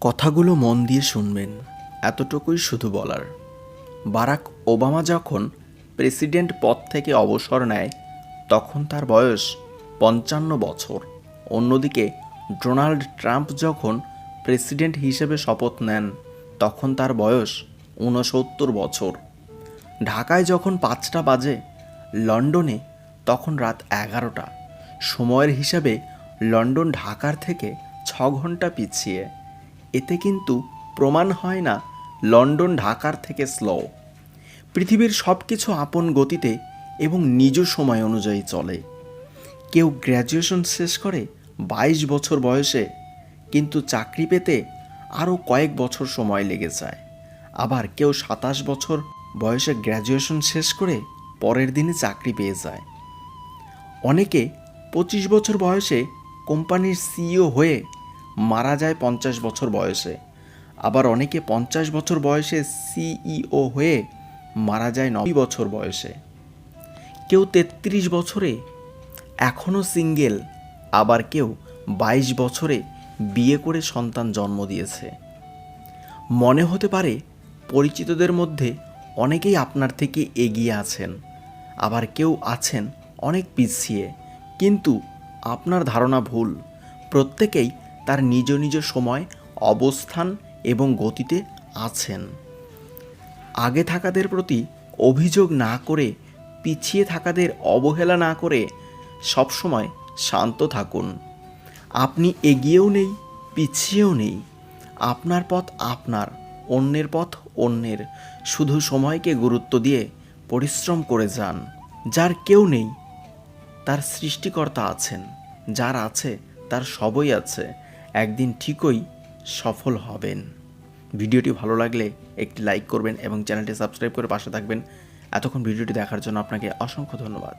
কথাগুলো মন দিয়ে শুনবেন, এতটুকুই শুধু বলার। বারাক ওবামা যখন প্রেসিডেন্ট পদ থেকে অবসর নেয় তখন তার বয়স ৫৫ বছর। অন্যদিকে ডোনাল্ড ট্রাম্প যখন প্রেসিডেন্ট হিসেবে শপথ নেন তখন তার বয়স ৬৯ বছর। ঢাকায় যখন ৫টা বাজে, লন্ডনে তখন রাত ১১টা। সময়ের হিসাবে লন্ডন ঢাকার থেকে ৬ ঘন্টা পিছিয়ে। এতে কিন্তু প্রমাণ হয় না লন্ডন ঢাকার থেকে স্লো। পৃথিবীর সব কিছু আপন গতিতে এবং নিজ সময় অনুযায়ী চলে। কেউ গ্র্যাজুয়েশন শেষ করে ২২ বছর বয়সে, কিন্তু চাকরি পেতে আরও কয়েক বছর সময় লেগে যায়। আবার কেউ ২৭ বছর বয়সে গ্র্যাজুয়েশন শেষ করে পরের দিনে চাকরি পেয়ে যায়। অনেকে ২৫ বছর বয়সে কোম্পানির সিইও হয়ে মারা যায় ৫০ বছর বয়সে। আবার অনেকে ৫০ বছর বয়সে সিইও হয়ে মারা যায় ৯০ বছর বয়সে। কেউ ৩৩ বছরে এখনও সিঙ্গেল, আবার কেউ ২২ বছরে বিয়ে করে সন্তান জন্ম দিয়েছে। মনে হতে পারে পরিচিতদের মধ্যে অনেকেই আপনার থেকে এগিয়ে আছেন, আবার কেউ আছেন অনেক পিছিয়ে। কিন্তু আপনার ধারণা ভুল। প্রত্যেকেই তার নিজ নিজ সময়, অবস্থান এবং গতিতে আছেন। আগে থাকাদের প্রতি অভিযোগ না করে, পিছিয়ে থাকাদের অবহেলা না করে সবসময় শান্ত থাকুন। আপনি এগিয়েও নেই, পিছিয়েও নেই। আপনার পথ আপনার, অন্যের পথ অন্যের। শুধু সময়কে গুরুত্ব দিয়ে পরিশ্রম করে যান। যার কেউ নেই তার সৃষ্টিকর্তা আছেন, যার আছে তার সবই আছে। একদিন ঠিকই সফল হবেন। ভিডিওটি ভালো লাগলে একটি লাইক করবেন এবং চ্যানেলটি সাবস্ক্রাইব করে পাশে থাকবেন। এতক্ষণ ভিডিওটি দেখার জন্য আপনাকে অসংখ্য ধন্যবাদ।